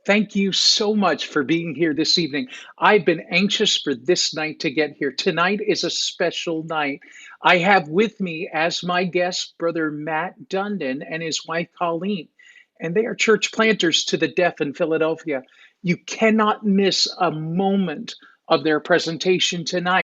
Thank you so much for being here this evening. I've been anxious for this night to get here. Tonight is a special night. I have with me as my guest Brother Matt Dundon and his wife Colleen, and they are church planters to the deaf in Philadelphia. You cannot miss a moment of their presentation tonight.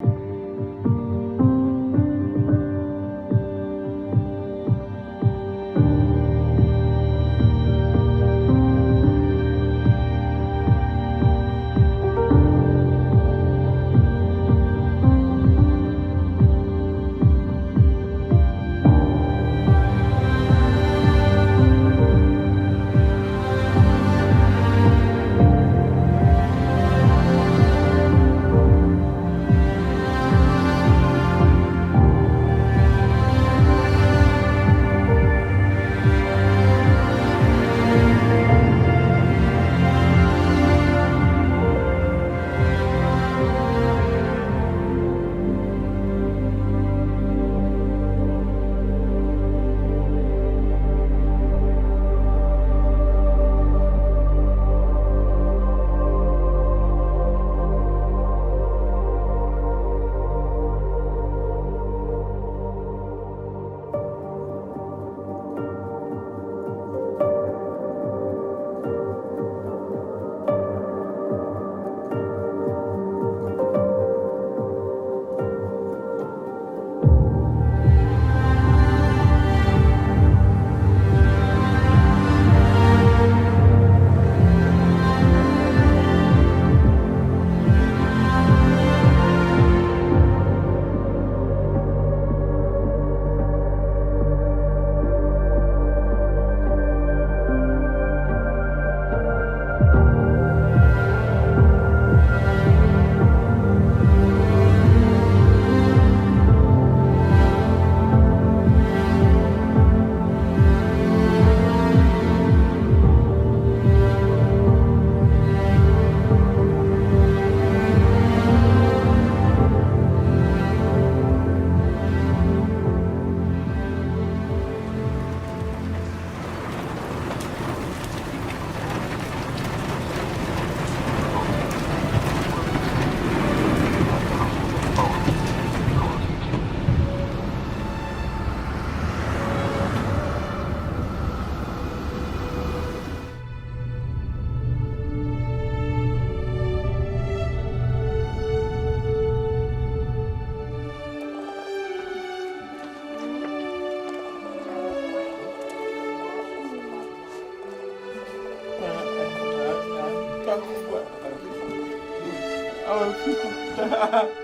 Oh.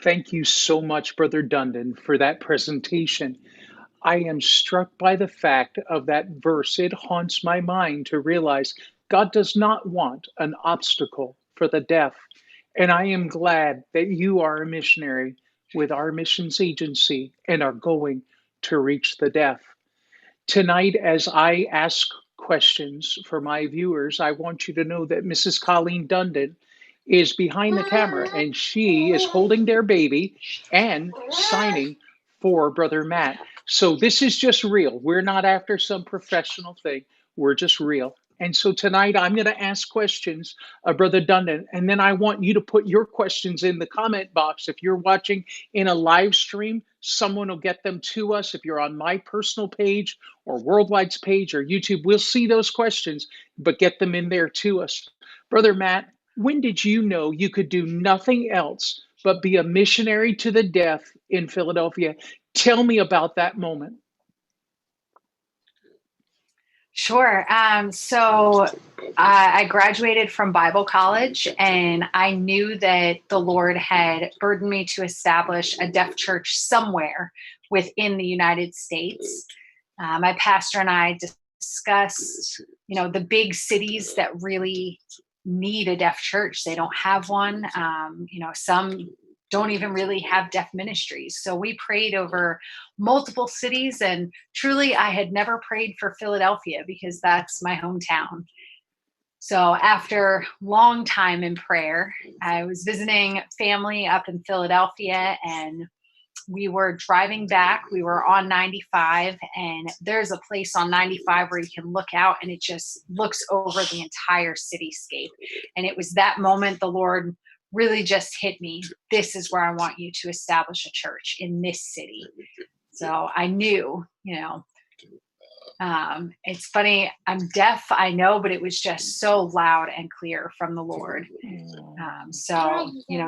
Thank you so much, Brother Dundon, for that presentation. I am struck by the fact of that verse. It haunts my mind to realize God does not want an obstacle for the deaf. And I am glad that you are a missionary with our missions agency and are going to reach the deaf. Tonight, as I ask questions for my viewers, I want you to know that Mrs. Colleen Dundon is behind the camera and she is holding their baby and signing for Brother Matt. So this is just real. We're not after some professional thing, we're just real. And so tonight I'm going to ask questions of Brother Dundon, and then I want you to put your questions in the comment box. If you're watching in a live stream, someone will get them to us. If you're on my personal page or Worldwide's page or YouTube, we'll see those questions, but get them in there to us. Brother Matt, when did you know you could do nothing else but be a missionary to the deaf in Philadelphia? Tell me about that moment. Sure. I graduated from Bible college, and I knew that the Lord had burdened me to establish a deaf church somewhere within the United States. My pastor and I discussed, the big cities that really need a deaf church. They don't have one. Some don't even really have deaf ministries. So we prayed over multiple cities, and truly I had never prayed for Philadelphia because that's my hometown. So after long time in prayer, I was visiting family up in Philadelphia, and we were driving back. We were on 95, and there's a place on 95 where you can look out and it just looks over the entire cityscape. And it was that moment the Lord really just hit me. This is where I want you to establish a church, in this city. So I knew, it's funny, I'm deaf, I know, but it was just so loud and clear from the Lord.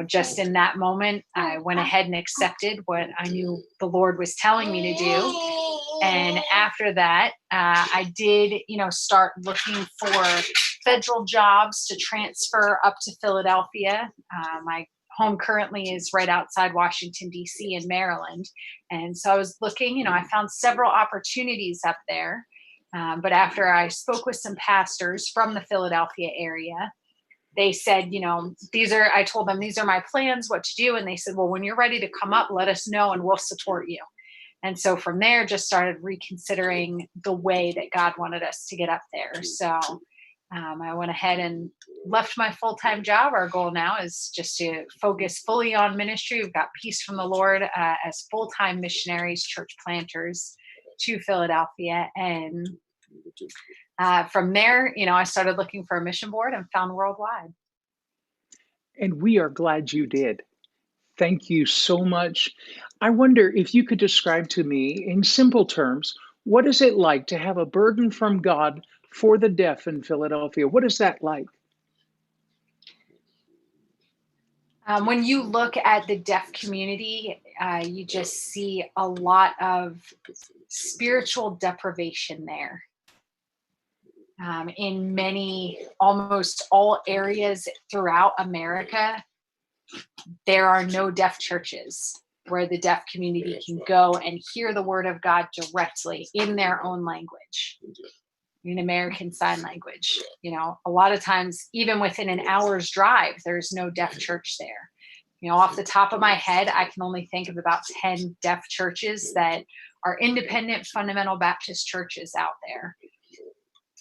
Just in that moment, I went ahead and accepted what I knew the Lord was telling me to do. And after that, I did, start looking for federal jobs to transfer up to Philadelphia. My home currently is right outside Washington, D.C. in Maryland. And so I was looking, I found several opportunities up there. But after I spoke with some pastors from the Philadelphia area, they said, I told them, these are my plans, what to do. And they said, well, when you're ready to come up, let us know and we'll support you. And so from there, just started reconsidering the way that God wanted us to get up there. So I went ahead and left my full-time job. Our goal now is just to focus fully on ministry. We've got Peace from the Lord as full-time missionaries, church planters to Philadelphia. And from there, I started looking for a mission board and found Worldwide. And we are glad you did. Thank you so much. I wonder if you could describe to me in simple terms, what is it like to have a burden from God for the deaf in Philadelphia? What is that like? When you look at the deaf community, you just see a lot of spiritual deprivation there. In almost all areas throughout America, there are no deaf churches where the deaf community can go and hear the word of God directly in their own language, in American Sign Language. A lot of times, even within an hour's drive, there's no deaf church there. Off the top of my head, I can only think of about 10 deaf churches that are independent fundamental Baptist churches out there.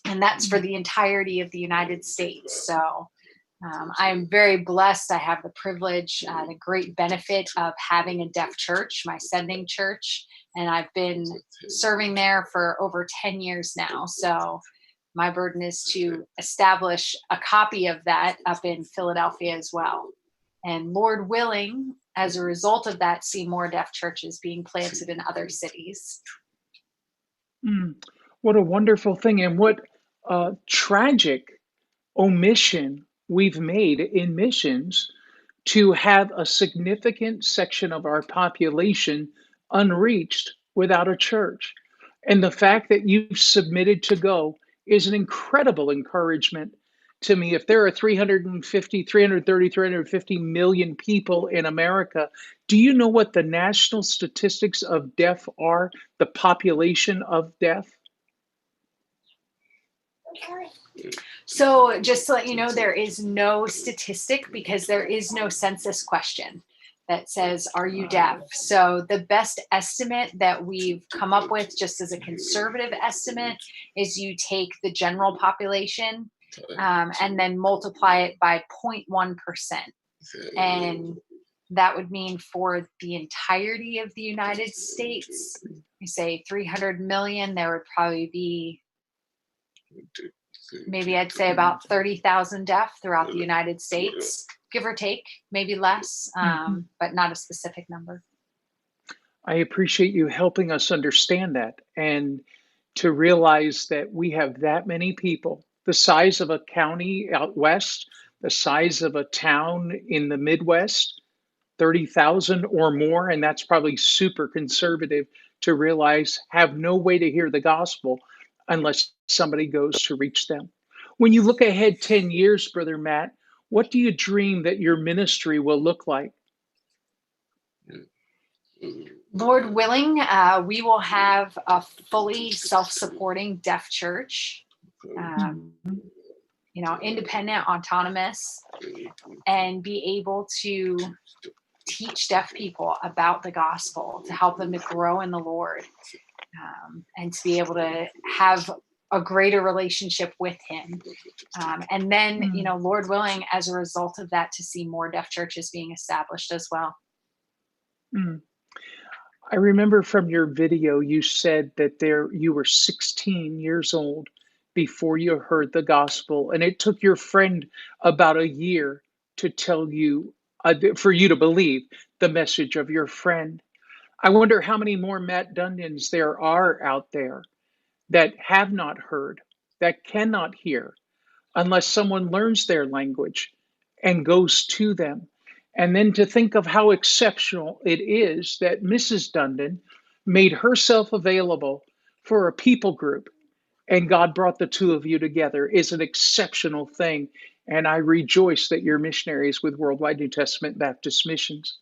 And that's for the entirety of the United States. So I am very blessed. I have the privilege, the great benefit of having a deaf church, my sending church. And I've been serving there for over 10 years now. So my burden is to establish a copy of that up in Philadelphia as well. And Lord willing, as a result of that, see more deaf churches being planted in other cities. What a wonderful thing. And what tragic omission we've made in missions to have a significant section of our population unreached without a church. And the fact that you've submitted to go is an incredible encouragement to me, if there are 350, 330, 350 million people in America, do you know what the national statistics of deaf are? The population of deaf? So, just to let you know, there is no statistic because there is no census question that says, "Are you deaf?" So, the best estimate that we've come up with, just as a conservative estimate, is you take the general population and then multiply it by 0.1%. And that would mean for the entirety of the United States, you say 300 million, there would probably be maybe I'd say about 30,000 deaf throughout the United States, give or take, maybe less, Mhm. but not a specific number. I appreciate you helping us understand that and to realize that we have that many people, the size of a county out west, the size of a town in the Midwest, 30,000 or more. And that's probably super conservative to realize have no way to hear the gospel unless somebody goes to reach them. When you look ahead 10 years, Brother Matt, what do you dream that your ministry will look like? Lord willing, we will have a fully self supporting deaf church, um, Mhm. independent, autonomous, and be able to teach deaf people about the gospel to help them to grow in the Lord, and to be able to have a greater relationship with Him. And then, Mm, Lord willing, as a result of that, to see more deaf churches being established as well. mm. I remember from your video, you said that you were 16 years old before you heard the gospel, and it took your friend about a year to tell you, for you to believe the message of your friend. I wonder how many more Matt Dundons there are out there that have not heard, that cannot hear, unless someone learns their language and goes to them. And then to think of how exceptional it is that Mrs. Dundon made herself available for a people group and God brought the two of you together is an exceptional thing. And I rejoice that you're missionaries with Worldwide New Testament Baptist Missions.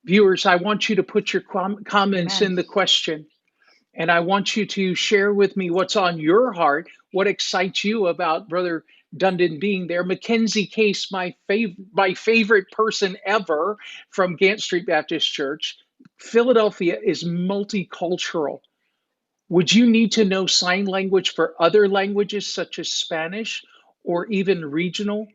Viewers, I want you to put your comments Amen. in the question. And I want you to share with me what's on your heart, what excites you about Brother Dundon being there. Mackenzie Case, my favorite person ever from Gant Street Baptist Church. Philadelphia is multicultural. Would you need to know sign language for other languages such as Spanish or even regional?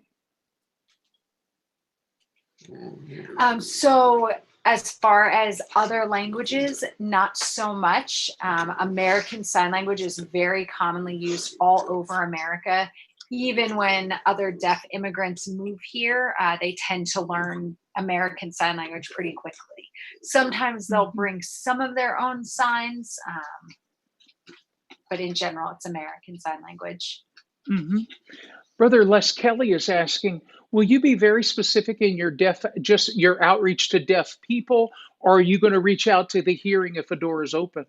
So, as far as other languages, not so much. American Sign Language is very commonly used all over America. Even when other deaf immigrants move here, they tend to learn American Sign Language pretty quickly. Sometimes they'll Mhm, bring some of their own signs, but in general, it's American Sign Language. mhm. Brother Les Kelly is asking, will you be very specific in your just your outreach to deaf people, or are you going to reach out to the hearing if a door is open?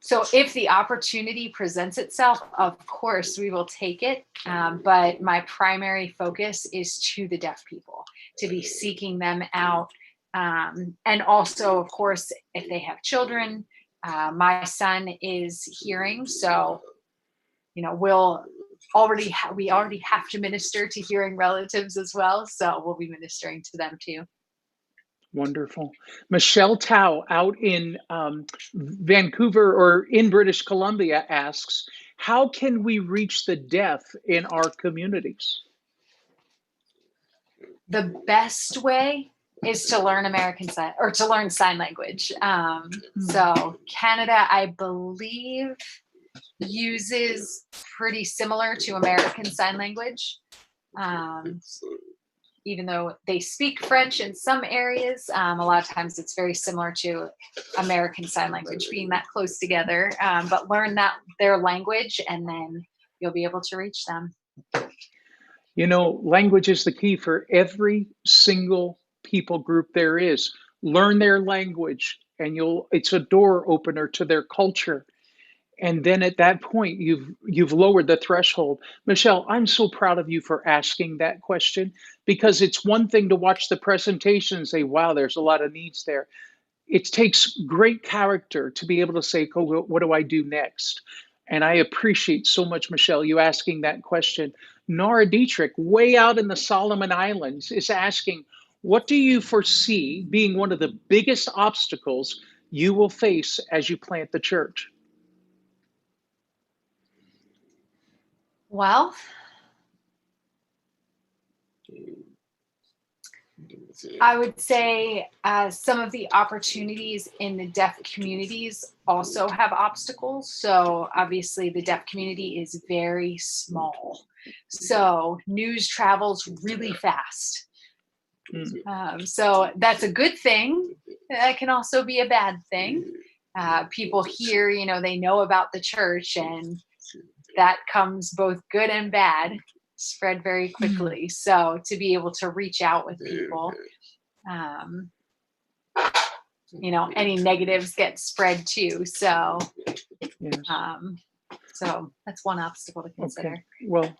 So if the opportunity presents itself, of course we will take it. But my primary focus is to the deaf people, to be seeking them out. And also, of course, if they have children, my son is hearing, so we already have to minister to hearing relatives as well. So we'll be ministering to them too. Wonderful. Michelle Tao out in Vancouver or in British Columbia asks, how can we reach the deaf in our communities? The best way is to learn American sign or to learn sign language. Hmm. So Canada, I believe, uses pretty similar to American Sign Language. Um, Even though they speak French in some areas, a lot of times it's very similar to American Sign Language, being that close together. But learn that their language, and then you'll be able to reach them. You know, language is the key for every single people group there is. Learn their language and it's a door opener to their culture. And then at that point, you've lowered the threshold. Michelle, I'm so proud of you for asking that question, because it's one thing to watch the presentation and say, wow, there's a lot of needs there. It takes great character to be able to say, "Oh, what do I do next?" And I appreciate so much, Michelle, you asking that question. Nora Dietrich, way out in the Solomon Islands, is asking, what do you foresee being one of the biggest obstacles you will face as you plant the church? Well, I would say some of the opportunities in the deaf communities also have obstacles. So, obviously, the deaf community is very small. So, news travels really fast. So, that's a good thing. That can also be a bad thing. People hear, they know about the church, and that comes both good and bad, spread very Mm, quickly. So, to be able to reach out with people, um, any negatives get spread too. yes. Um, so that's one obstacle to Okay. consider. Well,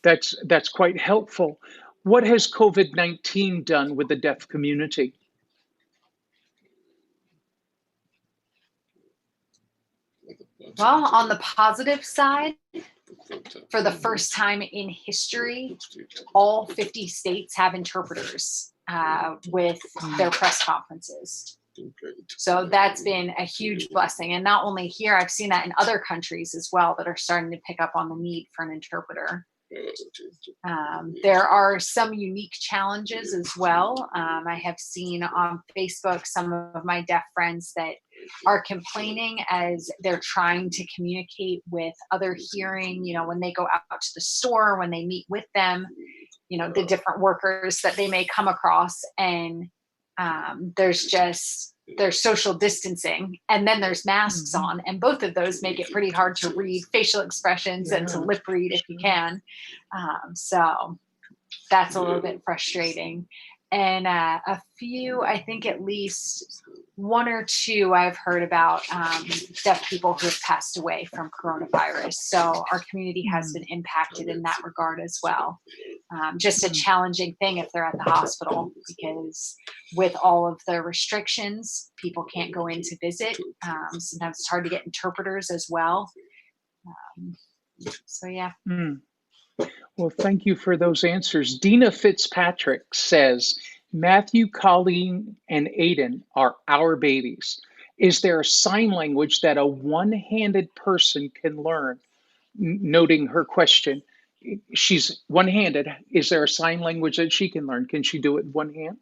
that's quite helpful. What has COVID-19 done with the deaf community? Well, on the positive side, for the first time in history, all 50 states have interpreters with their Mm, press conferences. So that's been a huge blessing. And not only here, I've seen that in other countries as well that are starting to pick up on the need for an interpreter. There are some unique challenges as well. I have seen on Facebook some of my deaf friends that are complaining as they're trying to communicate with other hearing, when they go out to the store, when they meet with them, the different workers that they may come across. And there's social distancing, and then there's masks mhm. on, and both of those make it pretty hard to read facial expressions and to Yeah, lip read if you sure. can. So that's a little bit frustrating. And a few, I think at least one or two, I've heard about deaf people who have passed away from coronavirus. So our community has been Mm, impacted in that regard as well. Just a mm, challenging thing if they're at the hospital, because with all of the restrictions, people can't go in to visit. Sometimes it's hard to get interpreters as well. Um, so, yeah. mm. Well, thank you for those answers. Dina Fitzpatrick says, Matthew, Colleen, and Aiden are our babies. Is there a sign language that a one handed person can learn? Noting her question, she's one handed. Is there a sign language that she can learn? Can she do it in one hand?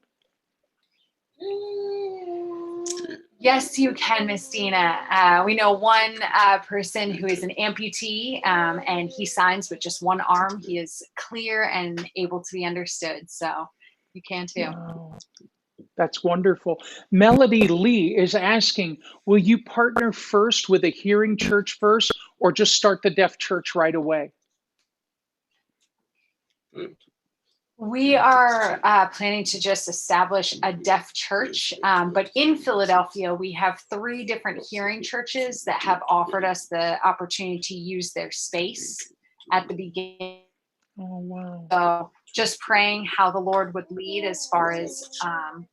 Yes, you can, Miss Dina. We know one person who is an amputee, and he signs with just one arm. He is clear and able to be understood. So you can too. Wow, that's wonderful. Melody Lee is asking, will you partner first with a hearing church first, or just start the deaf church right away? We are planning to just establish a deaf church, but in Philadelphia, we have 3 different hearing churches that have offered us the opportunity to use their space at the beginning. Oh, wow. So just praying how the Lord would lead as far as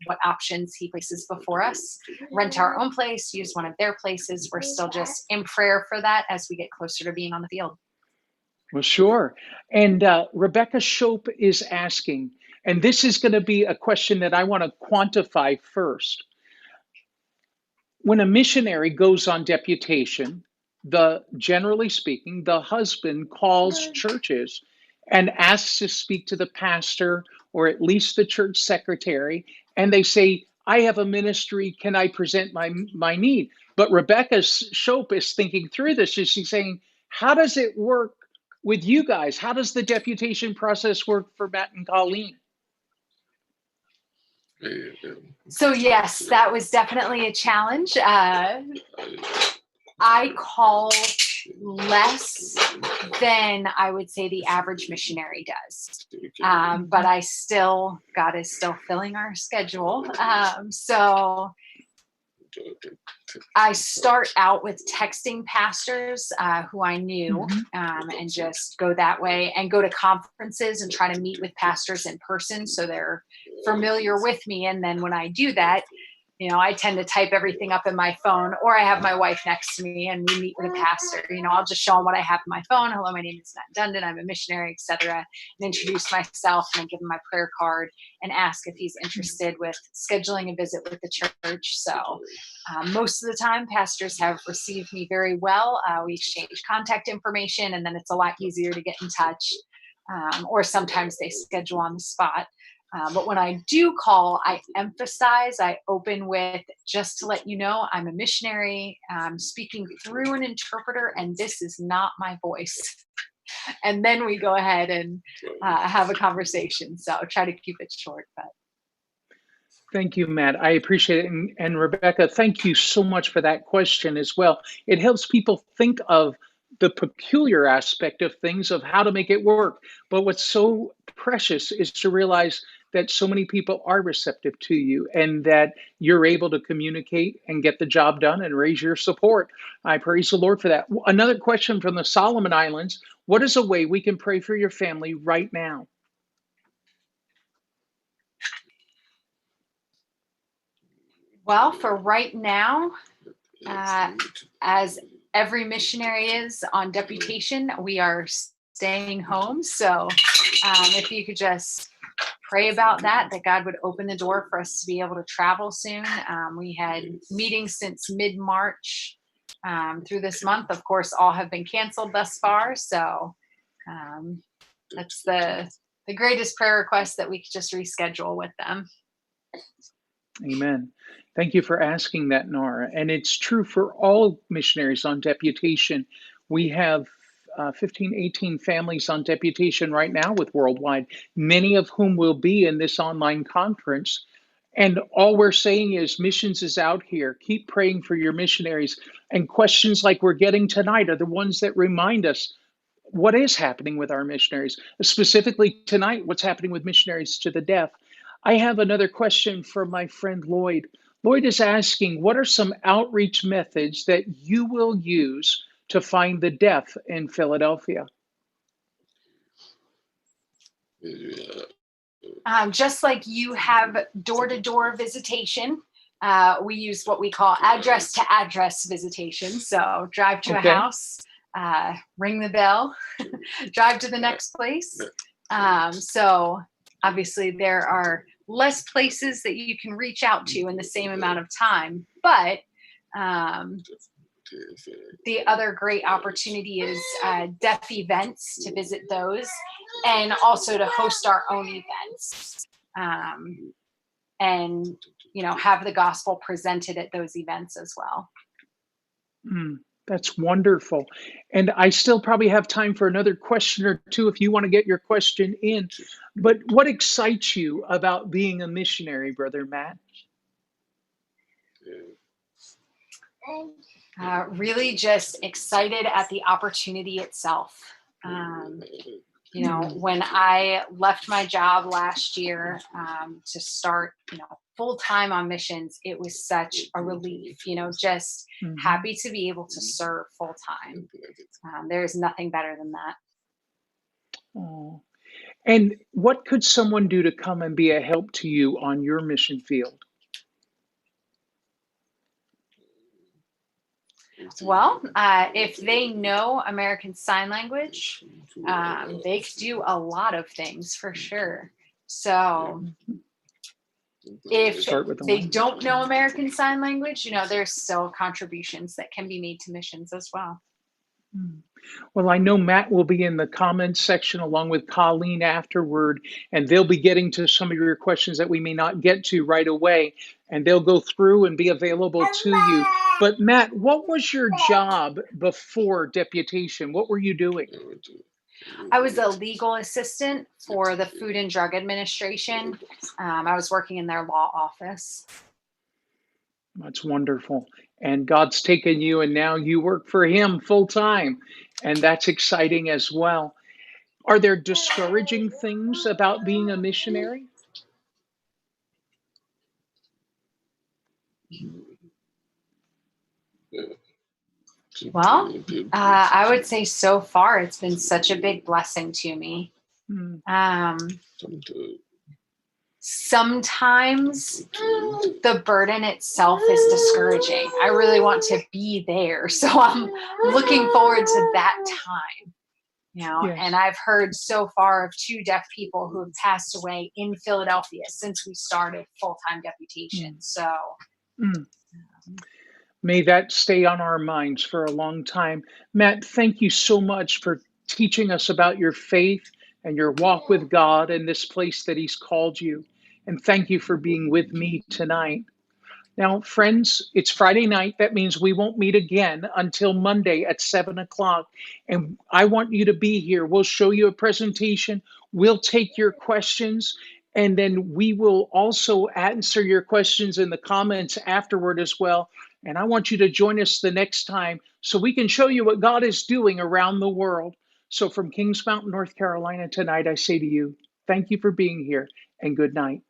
what options He places before us. Rent our own place, use one of their places. We're still just in prayer for that as we get closer to being on the field. Well, sure. And Rebecca Shope is asking, and this is going to be a question that I want to quantify first. When a missionary goes on deputation, generally speaking, the husband calls churches and asks to speak to the pastor or at least the church secretary, and they say, I have a ministry, can I present my need? But Rebecca Shope is thinking through this. She's saying, how does it work with you guys? How does the deputation process work for Matt and Colleen? So, yes, that was definitely a challenge. I call less than I would say the average missionary does. But Mhm. God is still filling our schedule. So I start out with texting pastors who I knew, Hmm. and just go that way and go to conferences and try to meet with pastors in person so they're familiar with me. And then when I do that, I tend to type everything up in my phone, or I have my wife next to me and we meet with a pastor. I'll just show them what I have in my phone. Hello, my name is Matt Dundon. I'm a missionary, etc., and introduce myself and I give him my prayer card and ask if he's interested with scheduling a visit with the church. So most of the time, pastors have received me very well. We exchange contact information, and then it's a lot easier to get in touch. Or sometimes they schedule on the spot. But when I do call, I open with just to let you know I'm a missionary, speaking through an interpreter, and this is not my voice. And then we go ahead and have a conversation. So try to keep it short. But Thank you, Matt. I appreciate it. And Rebecca, thank you so much for that question as well. It helps people think of the peculiar aspect of things, of how to make it work. But what's so precious is to realize that so many people are receptive to you and that you're able to communicate and get the job done and raise your support. I praise the Lord for that. Another question from the Solomon Islands. What is a way we can pray for your family right now? well, for right now, uh, as every missionary is on deputation, we are staying home. So if you could just pray about that God would open the door for us to be able to travel soon. We had meetings since mid March through this month. Of course, all have been canceled thus far. So um, that's the greatest prayer request, that we could just reschedule with them. Amen. Thank you for asking that, Nora. And it's true for all missionaries on deputation. We have 15, 18 families on deputation right now with Worldwide, many of whom will be in this online conference. And all we're saying is missions is out here. Keep praying for your missionaries. And questions like we're getting tonight are the ones that remind us what is happening with our missionaries, specifically tonight, what's happening with missionaries to the deaf. I have another question from my friend Lloyd. Lloyd is asking, what are some outreach methods that you will use to find the deaf in Philadelphia? Just like you have door to door visitation, we use what we call address to address visitation. So drive to a Okay. house, ring the bell, drive to the next place. So obviously, there are less places that you can reach out to in the same amount of time, but um, the other great opportunity is deaf events, to visit those, and also to host our own events, and have the gospel presented at those events as well. Mm, that's wonderful. And I still probably have time for another question or two if you want to get your question in. But what excites you about being a missionary, Brother Matt? Really just excited at the opportunity itself. Um, Mm, when I left my job last year to start, full time on missions, it was such a relief, just mhm. happy to be able to serve full time. There is nothing better than that. Oh. And what could someone do to come and be a help to you on your mission field? Well, if they know American Sign Language, they could do a lot of things for sure. So Mhm. if Start with the they language. don't know American Sign Language, there's still contributions that can be made to missions as well. Mm. Well, I know Matt will be in the comments section along with Colleen afterward, and they'll be getting to some of your questions that we may not get to right away, and they'll go through and be available to you. But Matt, what was your job before deputation? What were you doing? I was a legal assistant for the Food and Drug Administration. I was working in their law office. That's wonderful. And God's taken you, and now you work for Him full time. And that's exciting as well. Are there discouraging things about being a missionary? Well, I would say so far it's been such a big blessing to me. Mm, Um, Sometimes the burden itself is discouraging. I really want to be there. So I'm looking forward to that time, and yes. I've heard so far of two deaf people who have passed away in Philadelphia since we started full-time deputation. Mm, So, mm. May that stay on our minds for a long time. Matt, thank you so much for teaching us about your faith and your walk with God and this place that He's called you. And thank you for being with me tonight. Now, friends, it's Friday night. That means we won't meet again until Monday at 7 o'clock. And I want you to be here. We'll show you a presentation. We'll take your questions. And then we will also answer your questions in the comments afterward as well. And I want you to join us the next time so we can show you what God is doing around the world. So, from Kings Mountain, North Carolina, tonight, I say to you, thank you for being here and good night.